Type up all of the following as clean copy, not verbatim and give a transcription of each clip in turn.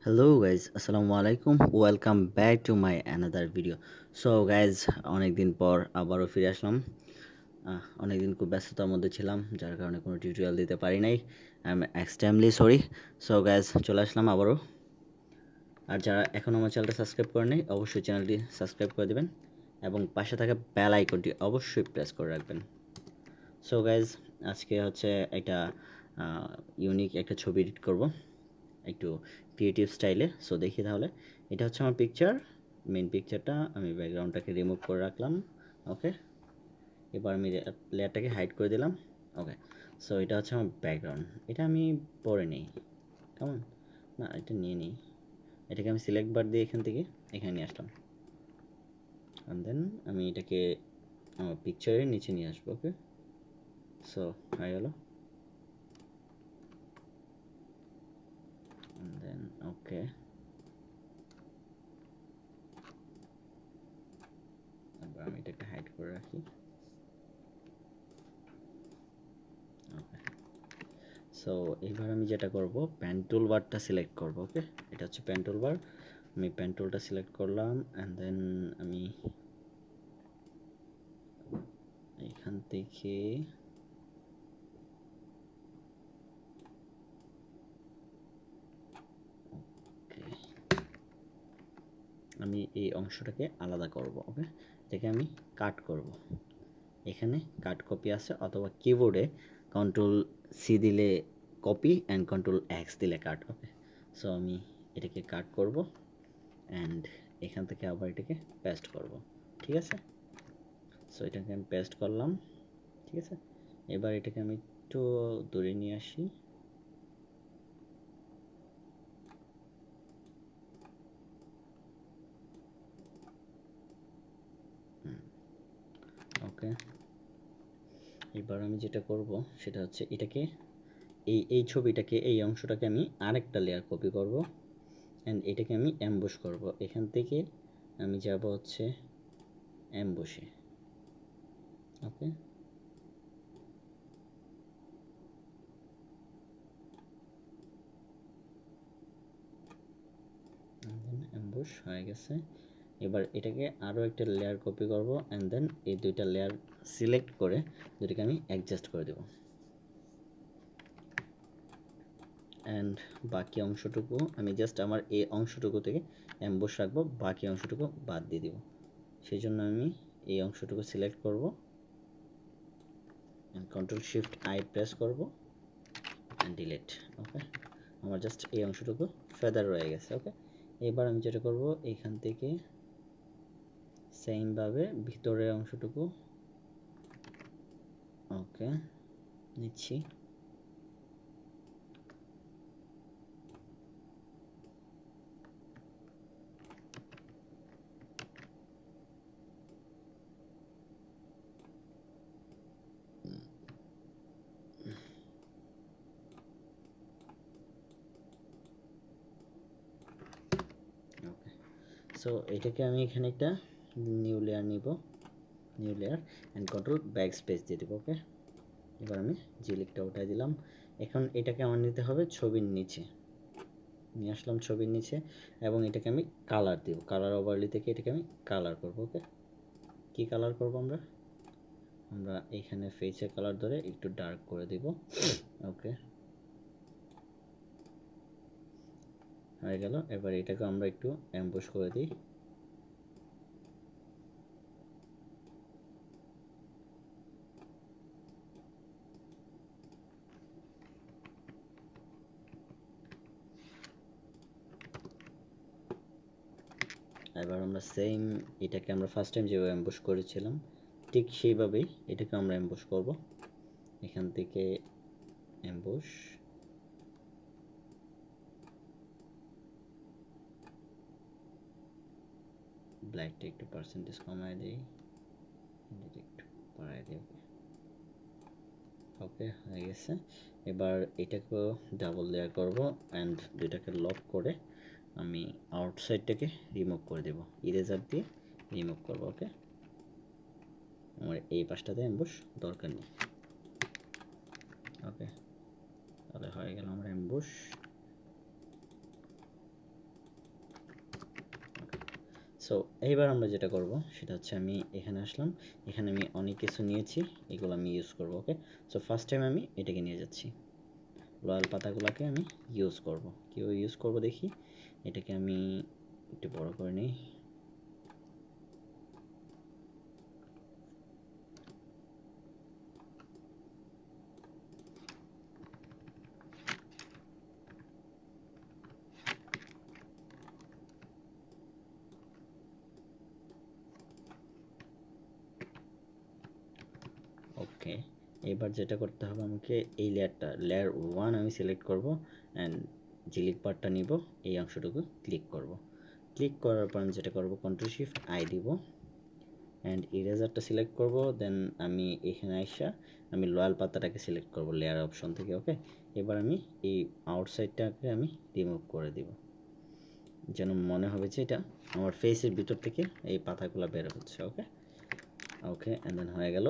Hello guys, আসসালামু আলাইকুম, welcome back to my another video. So guys, অনেকদিন পর আবারও ফিরে আসলাম। অনেকদিন খুব ব্যস্ততার মধ্যে ছিলাম, যার কারণে কোনো টিউটোরিয়াল দিতে পারি নাই। I am extremely sorry. So guys, চলে আসলাম আবারও। আর যারা এখনও আমার চ্যানেলটা সাবস্ক্রাইব করে নেই, অবশ্যই চ্যানেলটি সাবস্ক্রাইব করে দেবেন এবং পাশে থাকা বেল আইকনটি অবশ্যই প্রেস করে রাখবেন। সো গাইজ, আজকে হচ্ছে একটা ইউনিক একটা ছবি এডিট করব, একটু ক্রিয়েটিভ স্টাইলে। সো দেখি তাহলে, এটা হচ্ছে আমার পিকচার, মেইন পিকচারটা। আমি ব্যাকগ্রাউন্ডটাকে রিমুভ করে রাখলাম। ওকে, এবার আমি লেয়ারটাকে হাইড করে দিলাম। ওকে, সো এটা হচ্ছে আমার ব্যাকগ্রাউন্ড। এটা আমি পরে নিই, কেমন? না, এটা নিয়ে নিই। এটাকে আমি সিলেক্ট বার দিয়ে এখান থেকে এখানে নিয়ে আসলাম, অ্যান্ড দেন আমি এটাকে আমার পিকচারের নিচে নিয়ে আসবো। ওকে, সো হয়ে গেল। দেন ওকে, এবার আমি এটাকে হাইড করে রাখি। ওকে, সো এবার আমি যেটা করব, পেন টুল বারটা সিলেক্ট করব। ওকে, এটা হচ্ছে পেন টুল বার। আমি পেন টুলটা সিলেক্ট করলাম, অ্যান্ড দেন আমি এখান থেকে আমি এই অংশটাকে আলাদা করব। ওকে, এটাকে আমি কাট করব। এখানে কাট কপি আছে, অথবা কিবোর্ডে কন্ট্রোল সি দিলে কপি অ্যান্ড কন্ট্রোল এক্স দিলে কাট। ওকে, সো আমি এটাকে কাট করব, অ্যান্ড এখান থেকে আবার এটাকে পেস্ট করব। ঠিক আছে, সো এটাকে আমি পেস্ট করলাম। ঠিক আছে, এবার এটাকে আমি একটু দূরে নিয়ে আসি। ওকে, এবার আমি যেটা করব সেটা হচ্ছে এটাকে এই ছবিটাকে, এই অংশটাকে আমি আরেকটা লেয়ার কপি করব, অ্যান্ড এটাকে আমি অ্যাম্বুশ করব। এখান থেকে আমি যাব হচ্ছে অ্যাম্বুশে। ওকে, অ্যাম্বুশ হয়ে গেছে। এবার এটাকে আরও একটা লেয়ার কপি করব, অ্যান্ড দেন এই দুইটা লেয়ার সিলেক্ট করে দুটোকে আমি অ্যাডজাস্ট করে দেব, অ্যান্ড বাকি অংশটুকু আমি জাস্ট আমার এই অংশটুকু থেকে অ্যাম্বুশ রাখবো, বাকি অংশটুকু বাদ দিয়ে দিব। সেই জন্য আমি এই অংশটুকু সিলেক্ট করব, কন্ট্রোল শিফট আই প্রেস করব, অ্যান্ড ডিলিট। ওকে, আমার জাস্ট এই অংশটুকু ফেদার রয়ে গেছে। ওকে, এবার আমি যেটা করব, এইখান থেকে সেমভাবে ভিতরের অংশটুকু ওকে নিচ্ছি। ওকে, সো এটাকে আমি এখানে একটা নিউ লেয়ার নিব, new layer, and control back space দিয়ে দেবো। ওকে, এবার আমি জিলিকটা উঠাই দিলাম। এখন এটাকে আমার নিতে হবে ছবির নিচে, নিয়ে আসলাম ছবির নিচে, এবং এটাকে আমি কালার দেব। কালার ওভারলি থেকে এটাকে আমি কালার করব। ওকে, কি কালার করব আমরা? আমরা এখানে ফেসের কালার ধরে একটু ডার্ক করে দেব। ওকে, হয়ে গেল। এবার এটাকে আমরা একটু অ্যাম্বুশ করে দিই। এবার আমরা সেম এটাকে আমরা ফার্স্ট টাইম যেভাবে অ্যাম্বুশ করেছিলাম ঠিক সেইভাবেই এটাকে আমরা অ্যাম্বুশ করব। এখান থেকে অ্যাম্বুশ, ব্ল্যাকটা একটু পার্সেন্টেজ কমায় দিই, একটু বাড়াই দিই। ওকে, হয়ে গেছে। এবার এটাকেও ডাবল লেয়ার করব, অ্যান্ড দুইটাকে লক করে আমি আউটসাইডটাকে রিমুভ করে দেব, ইরেজার দিয়ে রিমুভ করব। ওকে, আমার এই পাশটাতে অ্যাম্বুশ দরকার নেই। ওকে, তাহলে হয়ে গেল আমার অ্যাম্বুশ। সো এইবার আমরা যেটা করব সেটা হচ্ছে আমি এখানে আসলাম, এখানে আমি অনেক কিছু নিয়েছি, এগুলো আমি ইউজ করব। ওকে, সো ফার্স্ট টাইম আমি এটাকে নিয়ে যাচ্ছি, রয়্যাল পাতাগুলোকে আমি ইউজ করব। কীভাবে ইউজ করব দেখি, এটাকে আমি একটু বড় করে নিই। ওকে, এবার যেটা করতে হবে আমাকে, এই লেয়ার 1 আমি সিলেক্ট করব অ্যান্ড জিলিক পার্টটা নিব, এই অংশটুকু ক্লিক করব। ক্লিক করার পর আমি যেটা করব, কন্ট্রোল শিফট আই দিব অ্যান্ড ইরেজারটা সিলেক্ট করব। দেন আমি এখানে আইসা আমি লয়াল পাতাটাকে সিলেক্ট করব লেয়ার অপশন থেকে। ওকে, এবার আমি এই আউটসাইডটাকে আমি রিমুভ করে দিব, যেন মনে হবে যে এটা আমার ফেসের ভিতর থেকে এই পাতাগুলো বের হচ্ছে। ওকে ওকে, অ্যান্ড দেন হয়ে গেল।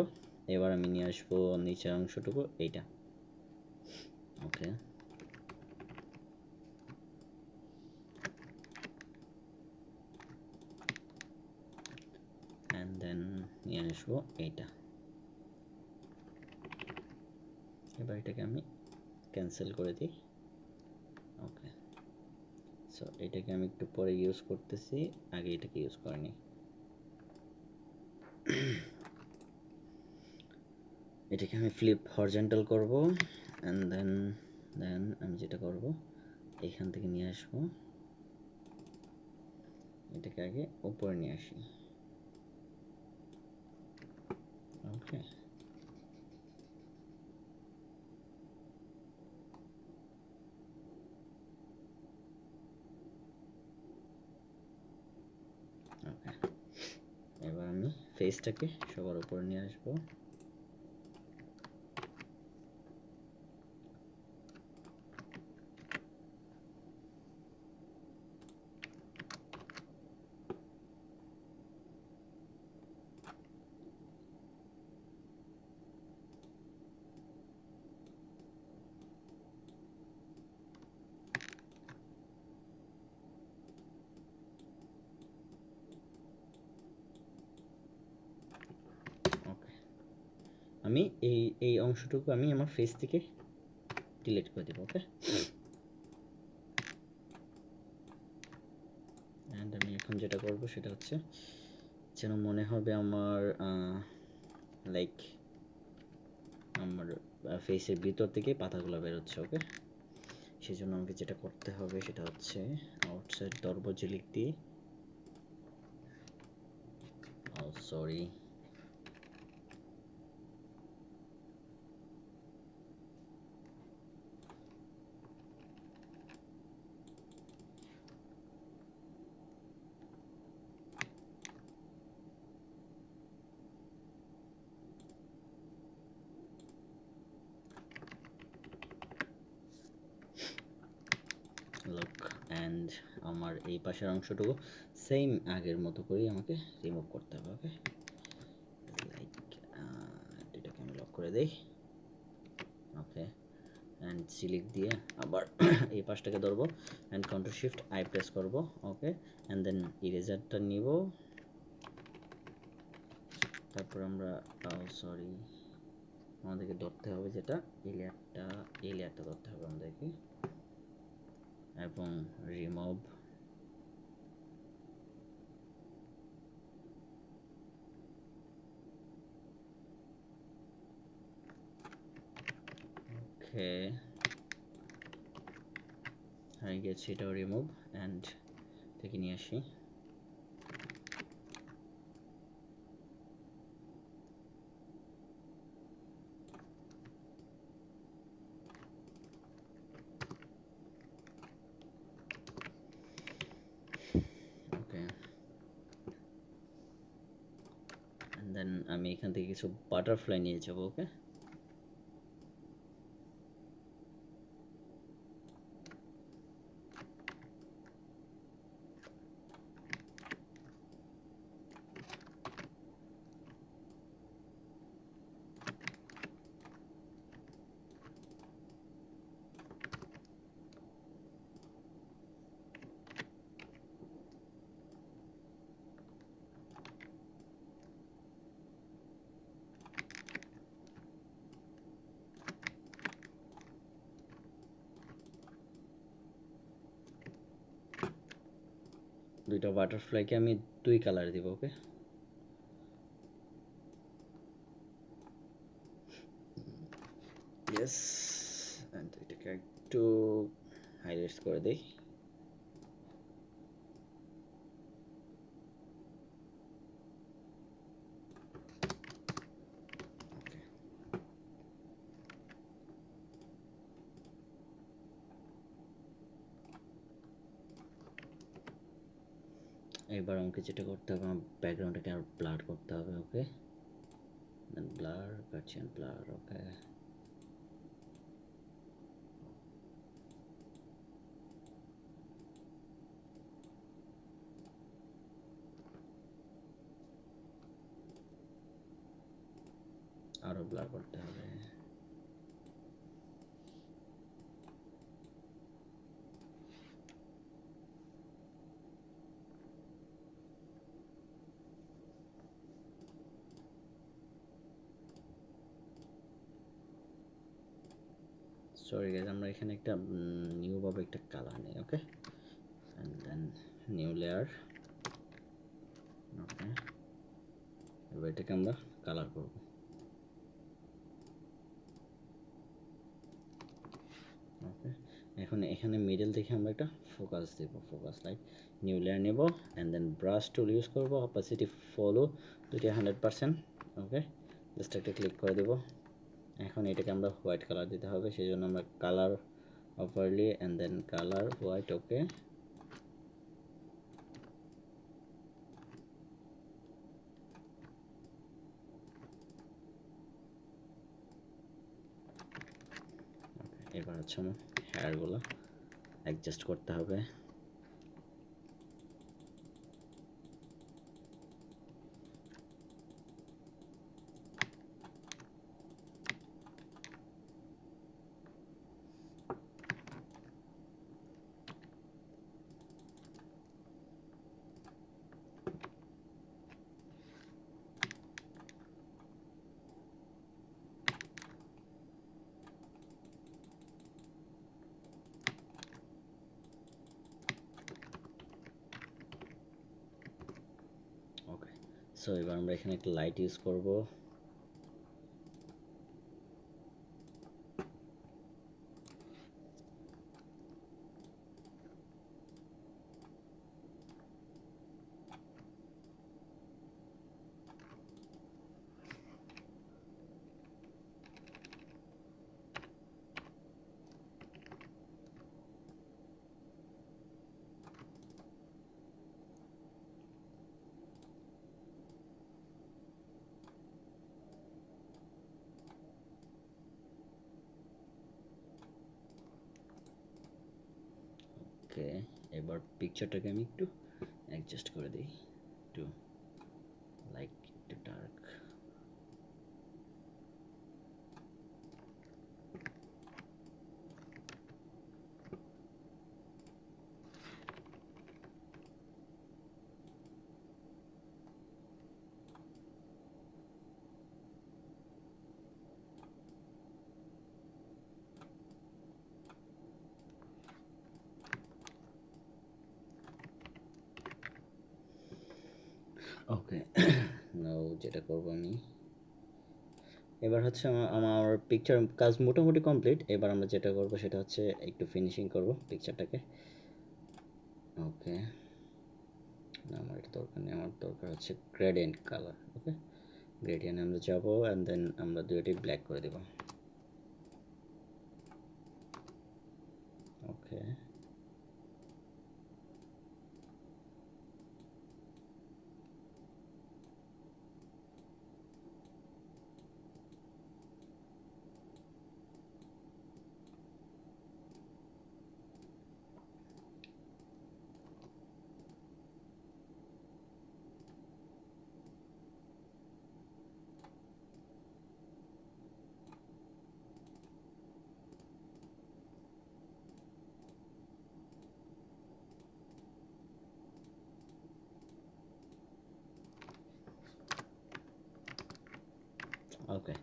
এবার আমি নিয়ে আসবো নিচের অংশটুকু, এইটা। ওকে, অ্যান্ড দেন নিয়ে আসবো এইটা। এবার এটাকে আমি ক্যান্সেল করে দিই। ওকে, সো এটাকে আমি একটু পরে ইউজ করতেছি, আগে এটাকে ইউজ করিনি। এটাকে আমি ফ্লিপ হরিজন্টাল করব অ্যান্ড দেন আমি যেটা করব, এইখান থেকে নিয়ে আসবো, এটাকে আগে উপরে নিয়ে আসি। ওকে, ওকে, এবার আমি ফেসটাকে সবার উপরে নিয়ে আসবো। ওকে, আমি এই অংশটুকু আমি আমার ফেস থেকে ডিলিট করে দেবো। ওকে, অ্যান্ড আমি এখন যেটা করব সেটা হচ্ছে, যেন মনে হবে আমার লাইক আমার ফেসের ভিতর থেকে পাতাগুলো বেরোচ্ছে। ওকে, সেই জন্য আমাকে যেটা করতে হবে সেটা হচ্ছে আউটসাইড ধরব জিলিক দিয়ে। সরি, লুক, অ্যান্ড আমার এই পাশের অংশটুকু সেম আগের মতো করেই আমাকে রিমুভ করতে হবে। ওকে, লাইক এটাকে আমি লক করে দেই। ওকে, অ্যান্ড সিলেক্ট দিয়ে আবার এই পাশটাকে ধরবো and control shift I press করব। ওকে, অ্যান্ড দেন ইরেজারটা নিব, তারপর আমরা সরি আমাদেরকে ধরতে হবে যেটা এই লেয়ারটা ধরতে হবে আমাদেরকে, এবং রিমুভ। ওকে, হয়ে গেছে, এটাও রিমুভ অ্যান্ড থেকে নিয়ে আসি। ওকে, দেন আমি এখান থেকে কিছু বাটারফ্লাই নিয়ে যাব। ওকে, দুইটা বাটারফ্লাইকে আমি 2 কালার দিব। ওকে, ইয়েস, এন্ড এটাকে একটু হাইলাইট করে দেই। এবার আমাকে যেটা করতে হবে, আমার ব্যাকগ্রাউন্ডটাকে আর ব্লার করতে হবে। ওকে, দেন ব্লার, গার্চিয়ান ব্লার। ওকে, আরো ব্লার করতে হবে। সরি গাইজ, আমরা এখানে একটা নিউ ভাবে একটা কালার নেই। ওকে, এন্ড দেন নিউ লেয়ার। ওকে, এবার এটাকে আমরা কালার করব। ওকে, এখন এখানে মিডল থেকে আমরা একটা ফোকাস দেব। ফোকাস লাইট, নিউ লেয়ার নেব, and then brush tool use করব, অপাসিটি ফলো দুইটা 100%। ওকে, জাস্ট একটা ক্লিক করে দেব। এখন এটাকে আমরা হোয়াইট কালার দিতে হবে, সেই জন্য আমরা colour overlay and then colour white. Okay, এবার হচ্ছে আমার হেয়ারগুলো অ্যাডজাস্ট করতে হবে। ওকে, সো এবার আমরা এখানে একটা লাইট ইউজ করব। ওকে, এবার পিকচারটাকে আমি একটু অ্যাডজাস্ট করে দিই, একটু লাইট, একটু ডার্ক। ওকে, নাও যেটা করব আমি, এবার হচ্ছে আমার পিকচার কাজ মোটামুটি কমপ্লিট। এবার আমরা যেটা করব সেটা হচ্ছে একটু ফিনিশিং করব পিকচারটাকে। ওকে, না আমার এটা দরকার নেই, আমার দরকার হচ্ছে গ্রেডিয়েন্ট কালার। ওকে, গ্রেডিয়েন্ট আমরা যাব, অ্যান্ড দেন আমরা দুইটাই ব্ল্যাক করে দেব। ওকে, ওকে,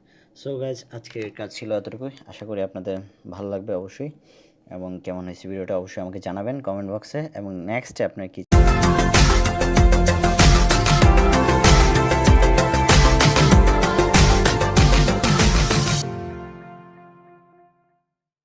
সো গাইজ আজকের কাজ ছিল এতটুকুই। আশা করি আপনাদের ভালো লাগবে অবশ্যই, এবং কেমন হয়েছে ভিডিওটা অবশ্যই আমাকে জানাবেন কমেন্ট বক্সে, এবং নেক্সটে আপনার কি